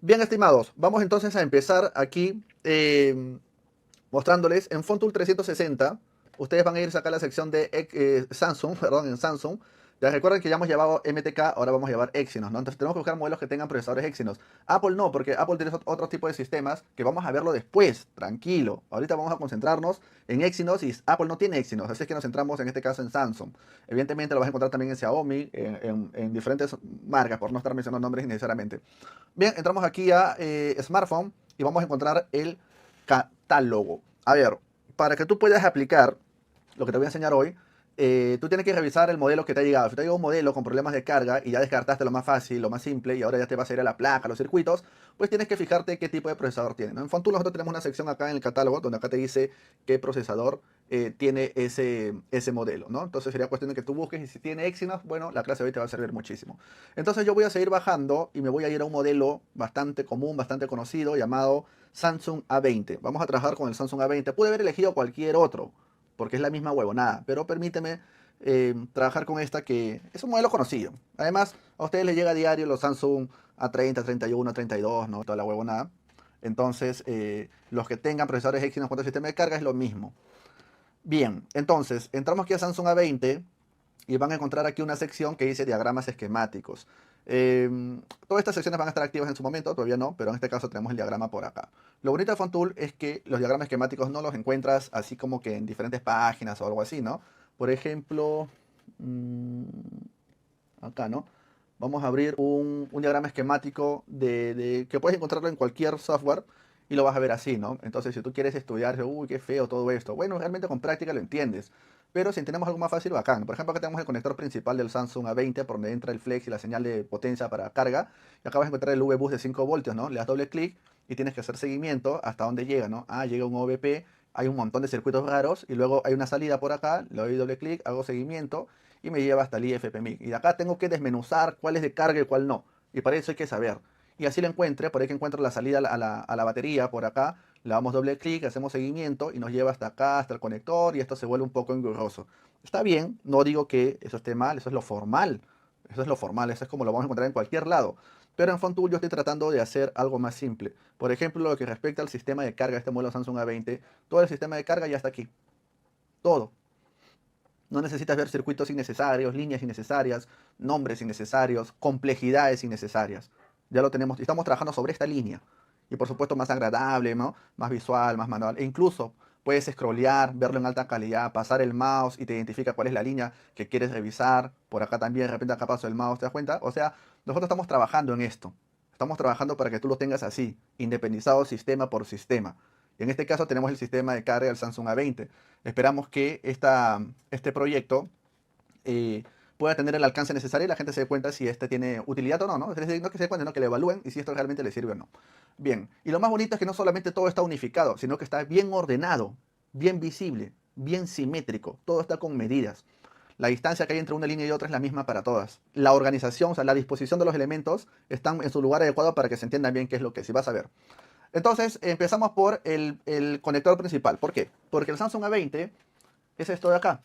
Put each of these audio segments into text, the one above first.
Bien, estimados, vamos entonces a empezar aquí mostrándoles en FontTool 360. Ustedes van a irse acá a la sección de Samsung, perdón, en Samsung. Ya recuerden que ya hemos llevado MTK, ahora vamos a llevar Exynos, ¿no? Entonces tenemos que buscar modelos que tengan procesadores Exynos. Apple no, porque Apple tiene otro tipo de sistemas que vamos a verlo después, tranquilo. Ahorita vamos a concentrarnos en Exynos y Apple no tiene Exynos, así es que nos centramos en este caso en Samsung. Evidentemente lo vas a encontrar también en Xiaomi, en diferentes marcas, por no estar mencionando nombres innecesariamente. Bien, entramos aquí a Smartphone y vamos a encontrar el catálogo. A ver, para que tú puedas aplicar lo que te voy a enseñar hoy, tú tienes que revisar el modelo que te ha llegado. Si te ha llegado un modelo con problemas de carga y ya descartaste lo más fácil, lo más simple, y ahora ya te vas a ir a la placa, a los circuitos, pues tienes que fijarte qué tipo de procesador tiene, ¿no? En Fontool nosotros tenemos una sección acá en el catálogo donde acá te dice qué procesador tiene ese modelo, ¿no? Entonces sería cuestión de que tú busques y si tiene Exynos, bueno, la clase de hoy te va a servir muchísimo. Entonces yo voy a seguir bajando y me voy a ir a un modelo bastante común, bastante conocido, llamado Samsung A20. Vamos a trabajar con el Samsung A20. Pude haber elegido cualquier otro, porque es la misma huevonada, pero permíteme trabajar con esta que es un modelo conocido. Además, a ustedes les llega a diario los Samsung A30, 31, 32, ¿no? Toda la huevonada. Entonces, los que tengan procesadores Exynos con sistema de carga es lo mismo. Bien, entonces, entramos aquí a Samsung A20 y van a encontrar aquí una sección que dice diagramas esquemáticos. Eh, Todas estas secciones van a estar activas en su momento, todavía no, pero en este caso tenemos el diagrama por acá. Lo bonito de FontTool es que los diagramas esquemáticos no los encuentras así como que en diferentes páginas o algo así, ¿no? Por ejemplo, mmm, acá, ¿no? Vamos a abrir un diagrama esquemático que puedes encontrarlo en cualquier software y lo vas a ver así, ¿no? Entonces, si tú quieres estudiar, uy, qué feo todo esto. Bueno, realmente con práctica lo entiendes. Pero si tenemos algo más fácil, bacán. Por ejemplo, acá tenemos el conector principal del Samsung A20, por donde entra el flex y la señal de potencia para carga. Y acá vas a encontrar el V-Bus de 5 voltios, ¿no? Le das doble clic y tienes que hacer seguimiento hasta dónde llega, ¿no? Ah, llega un OVP, hay un montón de circuitos raros y luego hay una salida por acá, le doy doble clic, hago seguimiento y me lleva hasta el IFPMIC. Y de acá tengo que desmenuzar cuál es de carga y cuál no. Y para eso hay que saber. Y así lo encuentre, por ahí que encuentro la salida a la batería por acá, le damos doble clic, hacemos seguimiento y nos lleva hasta acá, hasta el conector y esto se vuelve un poco engorroso. Está bien, no digo que eso esté mal, eso es lo formal. Eso es lo formal, eso es como lo vamos a encontrar en cualquier lado. Pero en FontTool yo estoy tratando de hacer algo más simple. Por ejemplo, lo que respecta al sistema de carga de este modelo Samsung A20, todo el sistema de carga ya está aquí. Todo. No necesitas ver circuitos innecesarios, líneas innecesarias, nombres innecesarios, complejidades innecesarias. Ya lo tenemos, estamos trabajando sobre esta línea. Y por supuesto más agradable, ¿no? Más visual, más manual. E incluso puedes scrollear, verlo en alta calidad, pasar el mouse y te identifica cuál es la línea que quieres revisar. Por acá también, de repente acá paso el mouse, ¿te das cuenta? O sea, nosotros estamos trabajando en esto. Estamos trabajando para que tú lo tengas así, independizado sistema por sistema. Y en este caso tenemos el sistema de carga del Samsung A20. Esperamos que este proyecto eh, pueda tener el alcance necesario y la gente se dé cuenta si este tiene utilidad o no, ¿no? Es decir, no que se dé cuenta, no que le evalúen y si esto realmente le sirve o no. Bien, y lo más bonito es que no solamente todo está unificado, sino que está bien ordenado, bien visible, bien simétrico, todo está con medidas. La distancia que hay entre una línea y otra es la misma para todas. La organización, o sea, la disposición de los elementos están en su lugar adecuado para que se entienda bien qué es lo que es. Si vas a ver. Entonces, empezamos por el conector principal. ¿Por qué? Porque el Samsung A20 es esto de acá.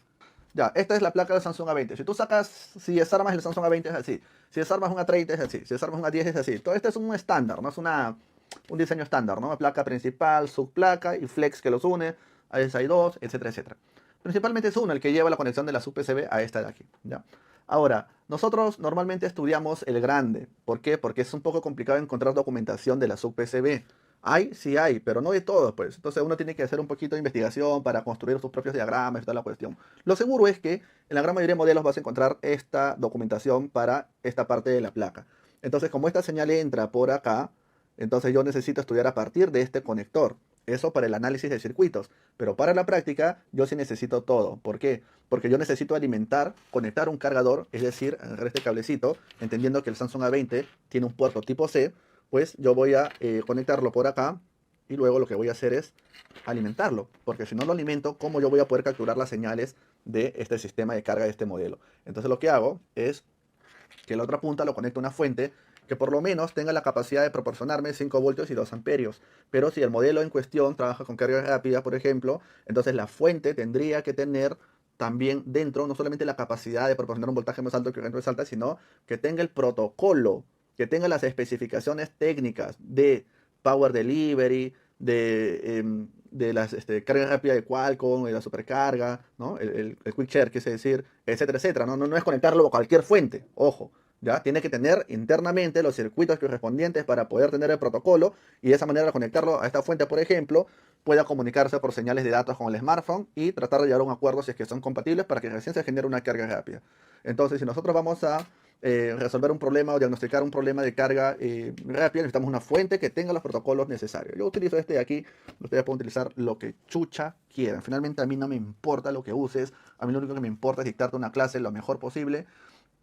Ya, esta es la placa del Samsung A20. Si tú sacas, si desarmas el Samsung A20 es así. Si desarmas un A30 es así. Si desarmas un A10 es así. Todo esto es un estándar, no es un diseño estándar, ¿no? Placa principal, subplaca y flex que los une. A veces hay dos, etcétera, etcétera. Principalmente es uno el que lleva la conexión de la sub-PCB a esta de aquí. ¿Ya? Ahora, nosotros normalmente estudiamos el grande. ¿Por qué? Porque es un poco complicado encontrar documentación de la sub-PCB. Hay, sí hay, pero no de todos, pues. Entonces uno tiene que hacer un poquito de investigación para construir sus propios diagramas y toda la cuestión. Lo seguro es que en la gran mayoría de modelos vas a encontrar esta documentación para esta parte de la placa. Entonces, como esta señal entra por acá, entonces yo necesito estudiar a partir de este conector. Eso para el análisis de circuitos. Pero para la práctica, yo sí necesito todo. ¿Por qué? Porque yo necesito alimentar, conectar un cargador, es decir, agarrar este cablecito, entendiendo que el Samsung A20 tiene un puerto tipo C, pues yo voy a conectarlo por acá y luego lo que voy a hacer es alimentarlo, porque si no lo alimento, ¿cómo yo voy a poder capturar las señales de este sistema de carga de este modelo? Entonces lo que hago es que la otra punta lo conecto a una fuente que por lo menos tenga la capacidad de proporcionarme 5 voltios y 2 amperios. Pero si el modelo en cuestión trabaja con carga rápida, por ejemplo, entonces la fuente tendría que tener también dentro no solamente la capacidad de proporcionar un voltaje más alto que corriente más alta, sino que tenga el protocolo que tenga las especificaciones técnicas de Power Delivery, de las cargas rápidas de Qualcomm, de la supercarga, ¿no? El Quick Share, quise decir, etcétera, etcétera. No es conectarlo a cualquier fuente, ojo. ¿Ya? Tiene que tener internamente los circuitos correspondientes para poder tener el protocolo y de esa manera al conectarlo a esta fuente, por ejemplo, pueda comunicarse por señales de datos con el smartphone y tratar de llegar a un acuerdo si es que son compatibles para que recién se genere una carga rápida. Entonces, si nosotros vamos a resolver un problema o diagnosticar un problema de carga rápida, necesitamos una fuente que tenga los protocolos necesarios. Yo utilizo este de aquí, ustedes pueden utilizar lo que chucha quieran. Finalmente a mí no me importa lo que uses, a mí lo único que me importa es dictarte una clase lo mejor posible,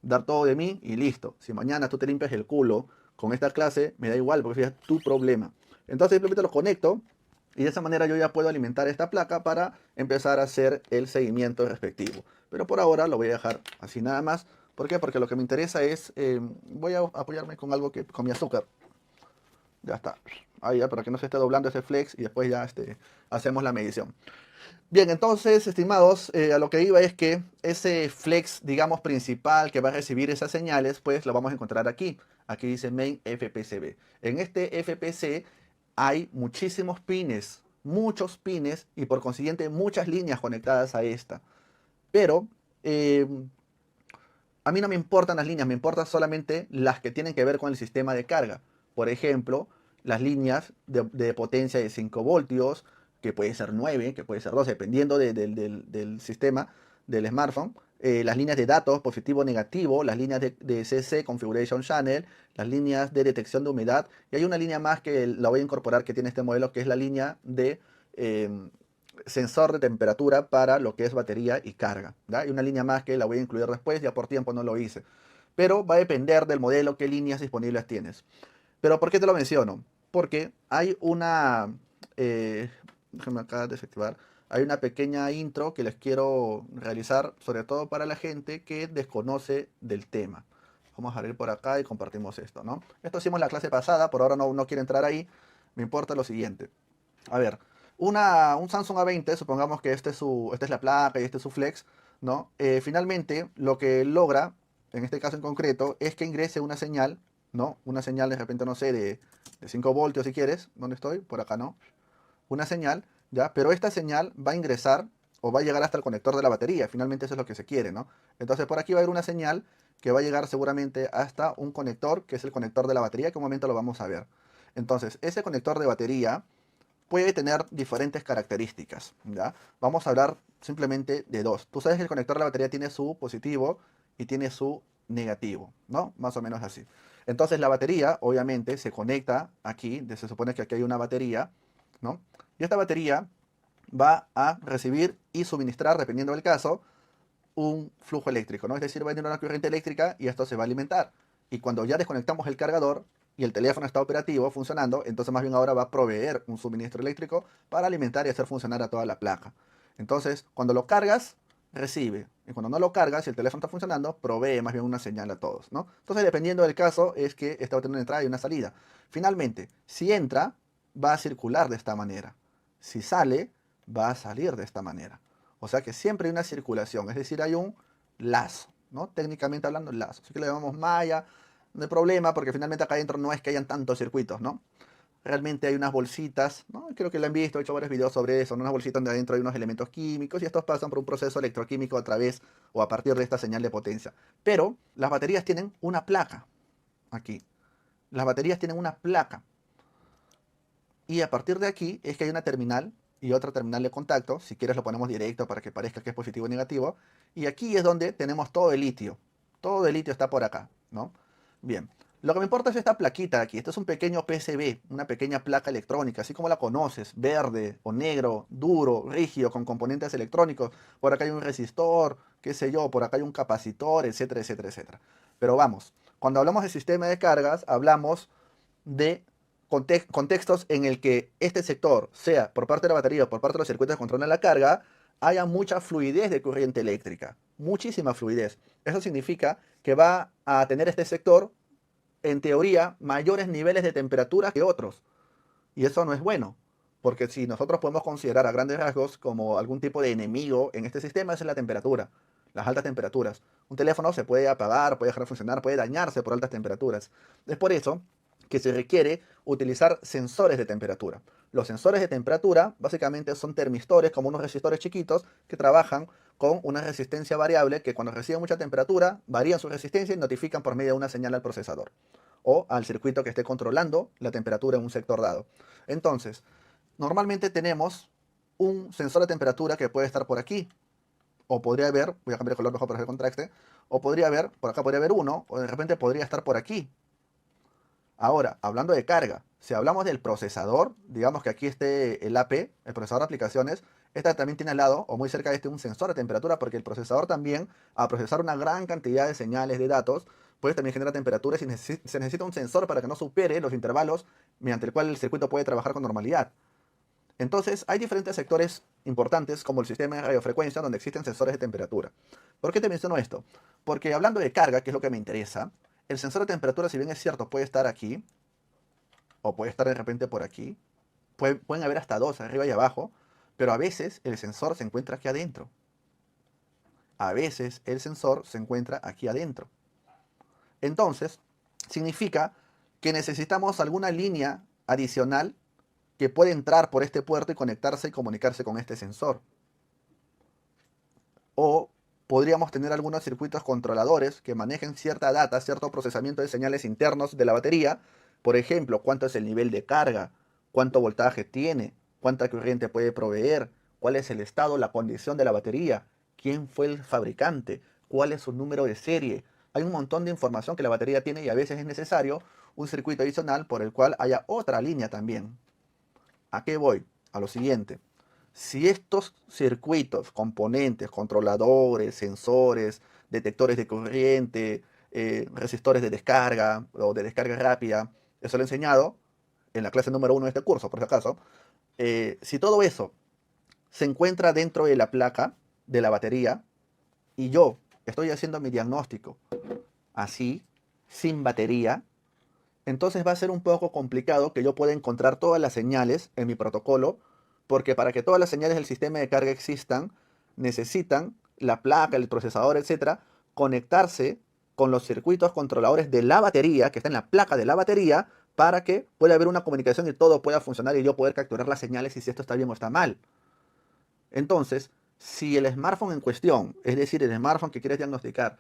dar todo de mí y listo. Si mañana tú te limpias el culo con esta clase, me da igual porque es tu problema. Entonces simplemente lo conecto y de esa manera yo ya puedo alimentar esta placa para empezar a hacer el seguimiento respectivo. Pero por ahora lo voy a dejar así nada más. ¿Por qué? Porque lo que me interesa es, voy a apoyarme con algo que, con mi azúcar. Ya está. Ahí ya, para que no se esté doblando ese flex y después ya hacemos la medición. Bien, entonces, estimados, a lo que iba es que ese flex, digamos, principal que va a recibir esas señales, pues lo vamos a encontrar aquí. Aquí dice main FPCB. En este FPC hay muchísimos pines, muchos pines y por consiguiente muchas líneas conectadas a esta. Pero eh, a mí no me importan las líneas, me importan solamente las que tienen que ver con el sistema de carga. Por ejemplo, las líneas de potencia de 5 voltios, que puede ser 9, que puede ser 12, dependiendo del sistema del smartphone. Las líneas de datos, positivo o negativo, las líneas de CC, Configuration Channel, las líneas de detección de humedad. Y hay una línea más que la voy a incorporar que tiene este modelo, que es la línea de sensor de temperatura para lo que es batería y carga. ¿Ya? Y una línea más que la voy a incluir después, ya por tiempo no lo hice. Pero va a depender del modelo, qué líneas disponibles tienes. Pero ¿por qué te lo menciono? Porque hay una... déjame acá desactivar. Hay una pequeña intro que les quiero realizar, sobre todo para la gente que desconoce del tema. Vamos a ir por acá y compartimos esto, ¿no? Esto hicimos la clase pasada, por ahora no quiero entrar ahí. Me importa lo siguiente. A ver, un Samsung A20, supongamos que esta es la placa y este es su flex, ¿no? Finalmente, lo que logra, en este caso en concreto, es que ingrese una señal, ¿no? Una señal de repente, no sé, de 5 voltios si quieres. ¿Dónde estoy? Por acá, ¿no? Una señal, ¿ya? Pero esta señal va a ingresar o va a llegar hasta el conector de la batería. Finalmente eso es lo que se quiere, ¿no? Entonces por aquí va a haber una señal que va a llegar seguramente hasta un conector, que es el conector de la batería, que un momento lo vamos a ver. Entonces, ese conector de batería puede tener diferentes características, ¿ya? Vamos a hablar simplemente de dos. Tú sabes que el conector de la batería tiene su positivo y tiene su negativo, ¿no? Más o menos así. Entonces la batería, obviamente, se conecta aquí, se supone que aquí hay una batería, ¿no? Y esta batería va a recibir y suministrar, dependiendo del caso, un flujo eléctrico, ¿no? Es decir, va a tener una corriente eléctrica y esto se va a alimentar. Y cuando ya desconectamos el cargador y el teléfono está operativo, funcionando, entonces más bien ahora va a proveer un suministro eléctrico para alimentar y hacer funcionar a toda la placa. Entonces, cuando lo cargas, recibe. Y cuando no lo cargas, si el teléfono está funcionando, provee más bien una señal a todos, ¿no? Entonces, dependiendo del caso, es que esta va a tener una entrada y una salida. Finalmente, si entra, va a circular de esta manera. Si sale, va a salir de esta manera. O sea que siempre hay una circulación, es decir, hay un lazo, ¿no? Técnicamente hablando, lazo. Así que le llamamos malla, no hay problema porque finalmente acá adentro no es que hayan tantos circuitos, ¿no? Realmente hay unas bolsitas, ¿no? Creo que lo han visto, he hecho varios videos sobre eso, ¿no? Unas bolsitas donde adentro hay unos elementos químicos y estos pasan por un proceso electroquímico a través o a partir de esta señal de potencia. Pero las baterías tienen una placa aquí. Las baterías tienen una placa. Y a partir de aquí es que hay una terminal y otra terminal de contacto. Si quieres lo ponemos directo para que parezca que es positivo o negativo. Y aquí es donde tenemos todo el litio. Todo el litio está por acá, ¿no? Bien. Lo que me importa es esta plaquita de aquí. Esto es un pequeño PCB, una pequeña placa electrónica, así como la conoces, verde o negro, duro, rígido, con componentes electrónicos. Por acá hay un resistor, qué sé yo, por acá hay un capacitor, etcétera, etcétera, etcétera. Pero vamos, cuando hablamos de sistema de cargas, hablamos de contextos en el que este sector, sea por parte de la batería o por parte de los circuitos que controlan la carga, haya mucha fluidez de corriente eléctrica, muchísima fluidez. Eso significa que va a tener este sector, en teoría, mayores niveles de temperatura que otros. Y eso no es bueno, porque si nosotros podemos considerar a grandes rasgos como algún tipo de enemigo en este sistema, esa es la temperatura. las altas temperaturas. Un teléfono se puede apagar, puede dejar de funcionar, puede dañarse por altas temperaturas. Es por eso que se requiere utilizar sensores de temperatura. Los sensores de temperatura básicamente son termistores, como unos resistores chiquitos, que trabajan con una resistencia variable que cuando reciben mucha temperatura varían su resistencia y notifican por medio de una señal al procesador o al circuito que esté controlando la temperatura en un sector dado. Entonces, normalmente tenemos un sensor de temperatura que puede estar por aquí, o podría haber, voy a cambiar el color mejor para hacer contraste, o podría haber, por acá podría haber uno, o de repente podría estar por aquí. Ahora, hablando de carga, si hablamos del procesador, digamos que aquí esté el AP, el procesador de aplicaciones, esta también tiene al lado o muy cerca de este un sensor de temperatura porque el procesador también, al procesar una gran cantidad de señales de datos, pues también genera temperaturas y se necesita un sensor para que no supere los intervalos mediante el cual el circuito puede trabajar con normalidad. Entonces, hay diferentes sectores importantes como el sistema de radiofrecuencia donde existen sensores de temperatura. ¿Por qué te menciono esto? Porque hablando de carga, que es lo que me interesa, el sensor de temperatura, si bien es cierto, puede estar aquí, o puede estar de repente por aquí. Pueden haber hasta dos, arriba y abajo, pero a veces el sensor se encuentra aquí adentro. A veces el sensor se encuentra aquí adentro. Entonces, significa que necesitamos alguna línea adicional que puede entrar por este puerto y conectarse y comunicarse con este sensor. O podríamos tener algunos circuitos controladores que manejen cierta data, cierto procesamiento de señales internos de la batería. Por ejemplo, cuánto es el nivel de carga, cuánto voltaje tiene, cuánta corriente puede proveer, cuál es el estado, la condición de la batería, quién fue el fabricante, cuál es su número de serie. Hay un montón de información que la batería tiene y a veces es necesario un circuito adicional por el cual haya otra línea también. ¿A qué voy? A lo siguiente. Si estos circuitos, componentes, controladores, sensores, detectores de corriente, resistores de descarga o de descarga rápida, eso lo he enseñado en la clase número 1 de este curso, por si acaso. Si todo eso se encuentra dentro de la placa de la batería y yo estoy haciendo mi diagnóstico así, sin batería, entonces va a ser un poco complicado que yo pueda encontrar todas las señales en mi protocolo, porque para que todas las señales del sistema de carga existan, necesitan la placa, el procesador, etcétera, conectarse con los circuitos controladores de la batería, que está en la placa de la batería, para que pueda haber una comunicación y todo pueda funcionar y yo poder capturar las señales y si esto está bien o está mal. Entonces, si el smartphone en cuestión, es decir, el smartphone que quieres diagnosticar,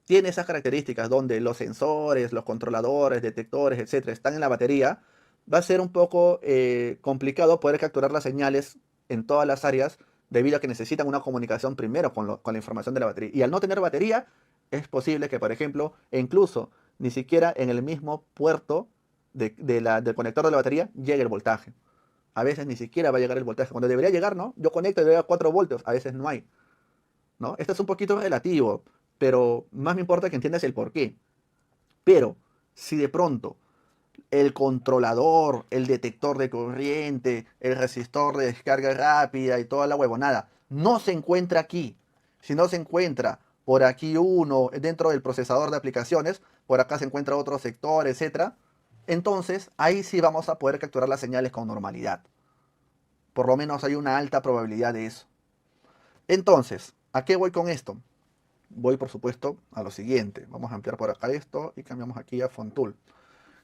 tiene esas características donde los sensores, los controladores, detectores, etcétera, están en la batería, va a ser un poco complicado poder capturar las señales en todas las áreas debido a que necesitan una comunicación primero con la información de la batería. Y al no tener batería, es posible que, por ejemplo, e incluso ni siquiera en el mismo puerto del conector de la batería llegue el voltaje. A veces ni siquiera va a llegar el voltaje. Cuando debería llegar, ¿no? Yo conecto y veo a 4 voltios, a veces no hay. ¿No? Esto es un poquito relativo, pero más me importa que entiendas el por qué. Pero si de pronto el controlador, el detector de corriente, el resistor de descarga rápida y toda la huevonada no se encuentra aquí, si no se encuentra por aquí uno dentro del procesador de aplicaciones, por acá se encuentra otro sector, etcétera, entonces ahí sí vamos a poder capturar las señales con normalidad. Por lo menos hay una alta probabilidad de eso. Entonces, ¿a qué voy con esto? Voy, por supuesto, a lo siguiente. Vamos a ampliar por acá esto y cambiamos aquí a Fontool.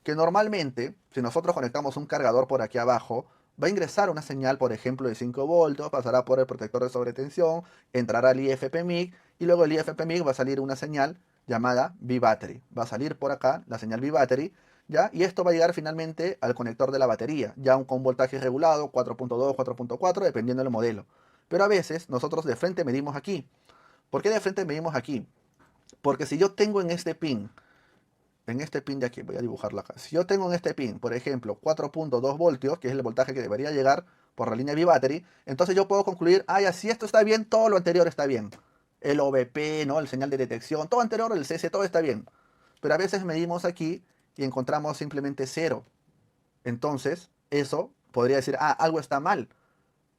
Que normalmente, si nosotros conectamos un cargador por aquí abajo, va a ingresar una señal, por ejemplo, de 5 voltios, pasará por el protector de sobretensión, entrará al IFP-MIG y luego el IFP-MIG va a salir una señal llamada V-Battery. Va a salir por acá la señal V-Battery, ¿ya? Y esto va a llegar finalmente al conector de la batería, ya con un voltaje regulado, 4.2, 4.4, dependiendo del modelo. Pero a veces nosotros de frente medimos aquí. ¿Por qué de frente medimos aquí? Porque si yo tengo en este pin de aquí, voy a dibujarlo acá. Si yo tengo en este pin, por ejemplo, 4.2 voltios, que es el voltaje que debería llegar por la línea V-Battery, entonces yo puedo concluir, ah, ya, si esto está bien, todo lo anterior está bien. El OBP, ¿no? El señal de detección, todo anterior, el CS, todo está bien. Pero a veces medimos aquí y encontramos simplemente cero. Entonces, eso podría decir, ah, algo está mal.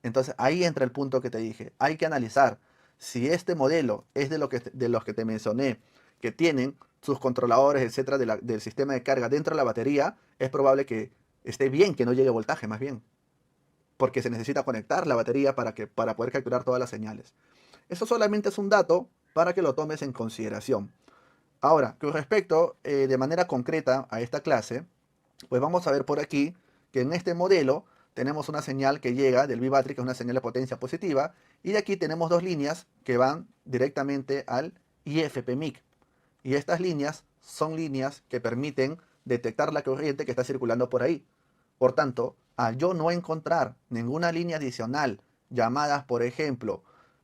Entonces ahí entra el punto que te dije. Hay que analizar si este modelo es de los que te mencioné, que tienen sus controladores, etcétera, del sistema de carga dentro de la batería, es probable que esté bien que no llegue voltaje, más bien, porque se necesita conectar la batería para poder capturar todas las señales. Eso solamente es un dato para que lo tomes en consideración. Ahora, con respecto de manera concreta a esta clase, pues vamos a ver por aquí que en este modelo tenemos una señal que llega del bibattery, que es una señal de potencia positiva, y de aquí tenemos dos líneas que van directamente al IFP-MIC. Y estas líneas son líneas que permiten detectar la corriente que está circulando por ahí. Por tanto, al yo no encontrar ninguna línea adicional, llamadas por ejemplo,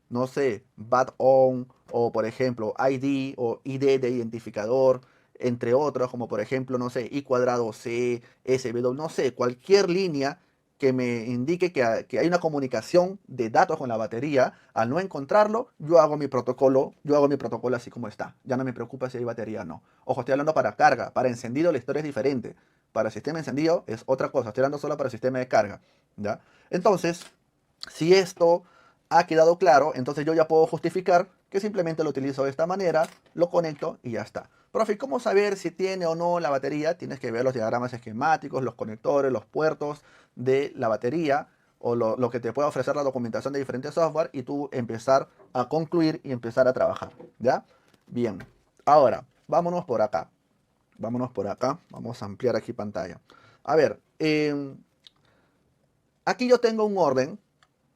no sé, BAT on o por ejemplo ID o ID de identificador, entre otros, como por ejemplo, no sé, I cuadrado C, SW, no sé, cualquier línea que me indique que hay una comunicación de datos con la batería. Al no encontrarlo, yo hago mi protocolo así como está. Ya no me preocupa si hay batería o no. Ojo, estoy hablando para carga, para encendido la historia es diferente. Para sistema encendido es otra cosa, estoy hablando solo para sistema de carga, ¿ya? Entonces, si esto ha quedado claro, entonces yo ya puedo justificar que simplemente lo utilizo de esta manera, lo conecto y ya está. Profe, ¿cómo saber si tiene o no la batería? Tienes que ver los diagramas esquemáticos, los conectores, los puertos de la batería o lo que te puede ofrecer la documentación de diferentes software y tú empezar a concluir y empezar a trabajar, ¿ya? Bien, ahora, vámonos por acá. Vámonos por acá, vamos a ampliar aquí pantalla. A ver, aquí yo tengo un orden,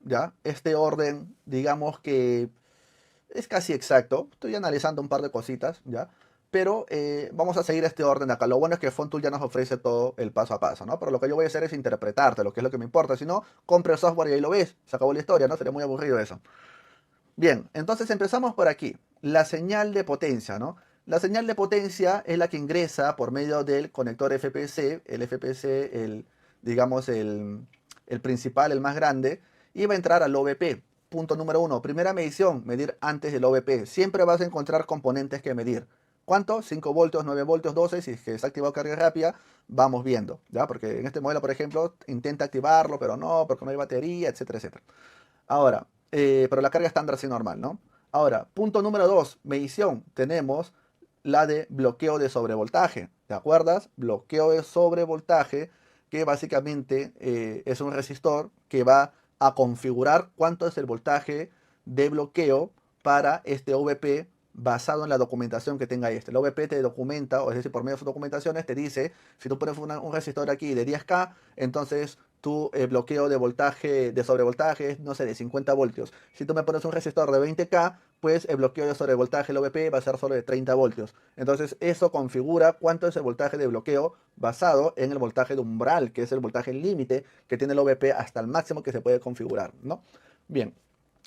¿ya? Este orden, digamos que es casi exacto. Estoy analizando un par de cositas, ¿ya? Pero vamos a seguir este orden de acá. Lo bueno es que FontTool ya nos ofrece todo el paso a paso, ¿no? Pero lo que yo voy a hacer es interpretarte, lo que es lo que me importa. Si no, compre el software y ahí lo ves. Se acabó la historia, ¿no? Sería muy aburrido eso. Bien, entonces empezamos por aquí. La señal de potencia, ¿no? La señal de potencia es la que ingresa por medio del conector FPC, el FPC, digamos, el principal, el más grande, y va a entrar al OVP. Punto número uno, primera medición, medir antes del OVP. Siempre vas a encontrar componentes que medir. ¿Cuánto? 5 voltios, 9 voltios, 12. Si es que está activado carga rápida, vamos viendo, ¿ya? Porque en este modelo, por ejemplo, intenta activarlo, pero no, porque no hay batería, etcétera, etcétera. Ahora, pero la carga estándar sí normal, ¿no? Ahora, punto número 2, medición. Tenemos la de bloqueo de sobrevoltaje. ¿Te acuerdas? Bloqueo de sobrevoltaje, que básicamente es un resistor que va a configurar cuánto es el voltaje de bloqueo para este OVP basado en la documentación que tenga este. El OVP te documenta, o es decir, por medio de sus documentaciones, te dice, si tú pones un resistor aquí de 10K, entonces tu bloqueo de voltaje, de sobrevoltaje es, no sé, de 50 voltios. Si tú me pones un resistor de 20K, pues el bloqueo de sobrevoltaje, el OVP, va a ser solo de 30 voltios. Entonces eso configura cuánto es el voltaje de bloqueo basado en el voltaje de umbral, que es el voltaje límite que tiene el OVP hasta el máximo que se puede configurar, ¿no? Bien,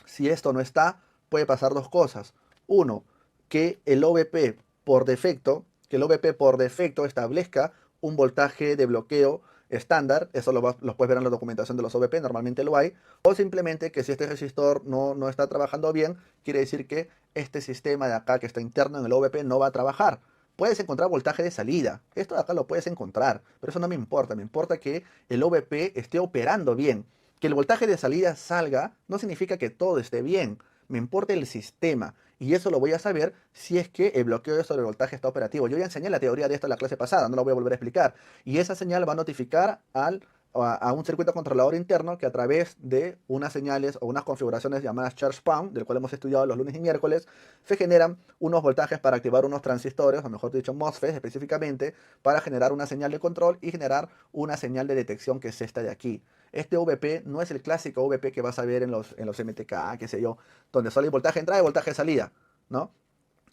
si esto no está, puede pasar dos cosas. Uno, que el OVP por defecto, establezca un voltaje de bloqueo estándar, eso lo puedes ver en la documentación de los OVP, normalmente lo hay, o simplemente que si este resistor no está trabajando bien, quiere decir que este sistema de acá que está interno en el OVP no va a trabajar. Puedes encontrar voltaje de salida, esto de acá lo puedes encontrar, pero eso no me importa que el OVP esté operando bien. Que el voltaje de salida salga no significa que todo esté bien, me importa el sistema. Y eso lo voy a saber si es que el bloqueo de sobrevoltaje está operativo. Yo ya enseñé la teoría de esto en la clase pasada, no lo voy a volver a explicar. Y esa señal va a notificar a un circuito controlador interno que a través de unas señales o unas configuraciones llamadas charge pump, del cual hemos estudiado los lunes y miércoles, se generan unos voltajes para activar unos transistores, o mejor dicho MOSFETs específicamente, para generar una señal de control y generar una señal de detección que es esta de aquí. Este VP no es el clásico VP que vas a ver en los MTK, qué sé yo, donde solo hay voltaje de entrada y voltaje de salida, ¿no?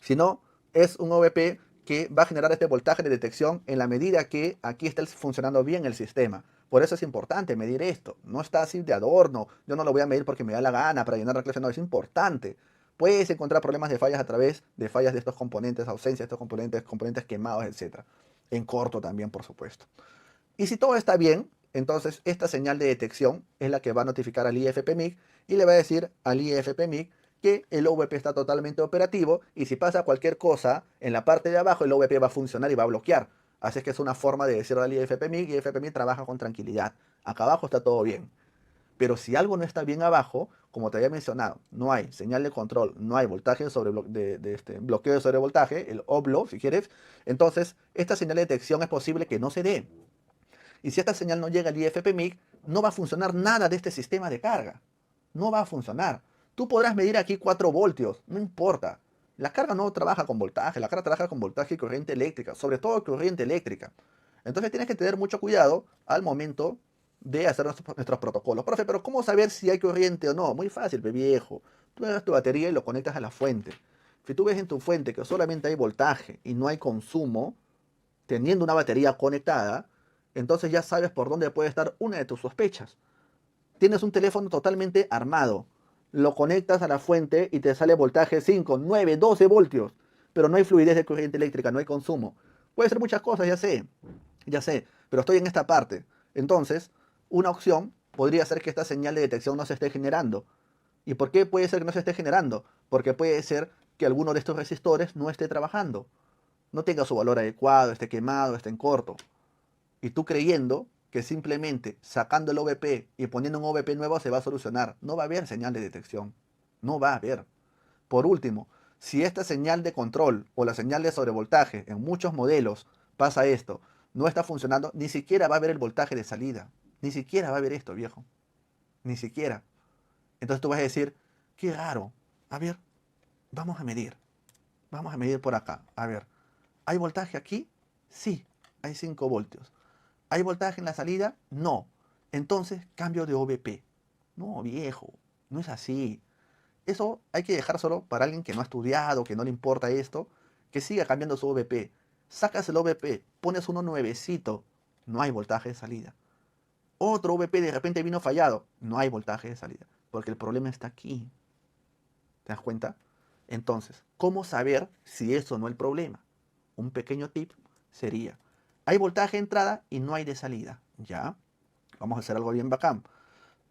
Sino es un OVP que va a generar este voltaje de detección en la medida que aquí esté funcionando bien el sistema. Por eso es importante medir esto. No está así de adorno. Yo no lo voy a medir porque me da la gana para llenar la clase. No, es importante. Puedes encontrar problemas de fallas a través de fallas de estos componentes, ausencia de estos componentes, componentes quemados, etc. En corto también, por supuesto. Y si todo está bien, entonces esta señal de detección es la que va a notificar al IFPMIC y le va a decir al IFPMIC que el OVP está totalmente operativo y si pasa cualquier cosa en la parte de abajo el OVP va a funcionar y va a bloquear. Así es que es una forma de decirle al IFPMIC y el IFPMIC trabaja con tranquilidad. Acá abajo está todo bien. Pero si algo no está bien abajo, como te había mencionado, no hay señal de control, no hay voltaje sobre de este bloqueo de sobrevoltaje, el OBLO, si quieres, entonces esta señal de detección es posible que no se dé. Y si esta señal no llega al IFPMIC, no va a funcionar nada de este sistema de carga. No va a funcionar. Tú podrás medir aquí 4 voltios, no importa. La carga no trabaja con voltaje, la carga trabaja con voltaje y corriente eléctrica, sobre todo corriente eléctrica. Entonces tienes que tener mucho cuidado al momento de hacer nuestros protocolos. Profe, pero ¿cómo saber si hay corriente o no? Muy fácil, pe viejo. Tú agarras tu batería y lo conectas a la fuente. Si tú ves en tu fuente que solamente hay voltaje y no hay consumo, teniendo una batería conectada, entonces ya sabes por dónde puede estar una de tus sospechas. Tienes un teléfono totalmente armado, lo conectas a la fuente y te sale voltaje 5, 9, 12 voltios, pero no hay fluidez de corriente eléctrica, no hay consumo. Puede ser muchas cosas, ya sé, pero estoy en esta parte. Entonces, una opción podría ser que esta señal de detección no se esté generando. ¿Y por qué puede ser que no se esté generando? Porque puede ser que alguno de estos resistores no esté trabajando, no tenga su valor adecuado, esté quemado, esté en corto. Y tú creyendo que simplemente sacando el OVP y poniendo un OVP nuevo se va a solucionar. No va a haber señal de detección. No va a haber. Por último, si esta señal de control o la señal de sobrevoltaje en muchos modelos pasa esto, no está funcionando, ni siquiera va a haber el voltaje de salida. Ni siquiera va a haber esto, viejo. Ni siquiera. Entonces tú vas a decir, qué raro. A ver, vamos a medir. Vamos a medir por acá. A ver, ¿hay voltaje aquí? Sí, hay 5 voltios. ¿Hay voltaje en la salida? No. Entonces cambio de OVP. No, viejo, no es así. Eso hay que dejar solo para alguien que no ha estudiado, que no le importa esto, que siga cambiando su OVP. Sacas el OVP, pones uno nuevecito, no hay voltaje de salida. Otro OVP de repente vino fallado, no hay voltaje de salida, porque el problema está aquí. ¿Te das cuenta? Entonces, ¿cómo saber si eso no es el problema? Un pequeño tip sería, hay voltaje de entrada y no hay de salida. ¿Ya? Vamos a hacer algo bien bacán.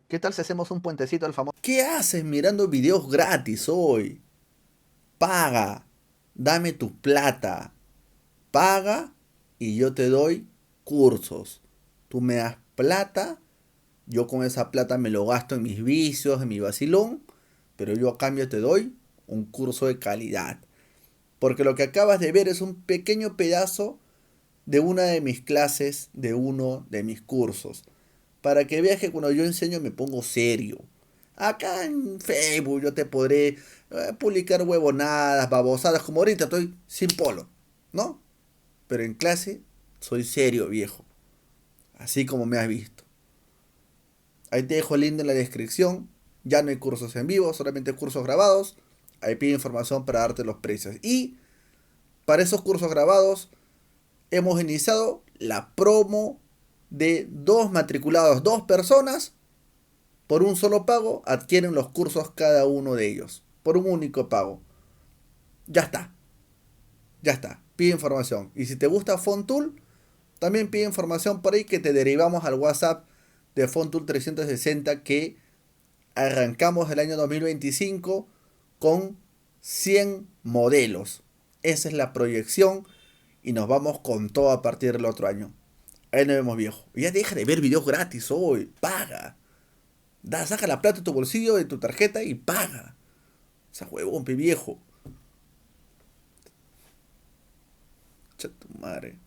¿Qué tal si hacemos un puentecito al famoso? ¿Qué haces mirando videos gratis hoy? Paga, dame tu plata. Paga y yo te doy cursos. Tú me das plata, yo con esa plata me lo gasto en mis vicios, en mi vacilón, pero yo a cambio te doy un curso de calidad. Porque lo que acabas de ver es un pequeño pedazo de una de mis clases, de uno de mis cursos. Para que veas que cuando yo enseño me pongo serio. Acá en Facebook yo te podré publicar huevonadas, babosadas, como ahorita estoy sin polo, ¿no? Pero en clase soy serio, viejo. Así como me has visto. Ahí te dejo el link en la descripción. Ya no hay cursos en vivo, solamente cursos grabados. Ahí pide información para darte los precios. Y para esos cursos grabados hemos iniciado la promo de 2 matriculados, 2 personas, por un solo pago, adquieren los cursos cada uno de ellos. Por un único pago. Ya está. Ya está. Pide información. Y si te gusta FontTool, también pide información por ahí que te derivamos al WhatsApp de FontTool 360 que arrancamos el año 2025 con 100 modelos. Esa es la proyección y nos vamos con todo a partir del otro año. Ahí nos vemos, viejo. Y ya deja de ver videos gratis hoy. Paga. Saca la plata de tu bolsillo, de tu tarjeta y paga. O sea, huevón, pe viejo. Cha tu madre.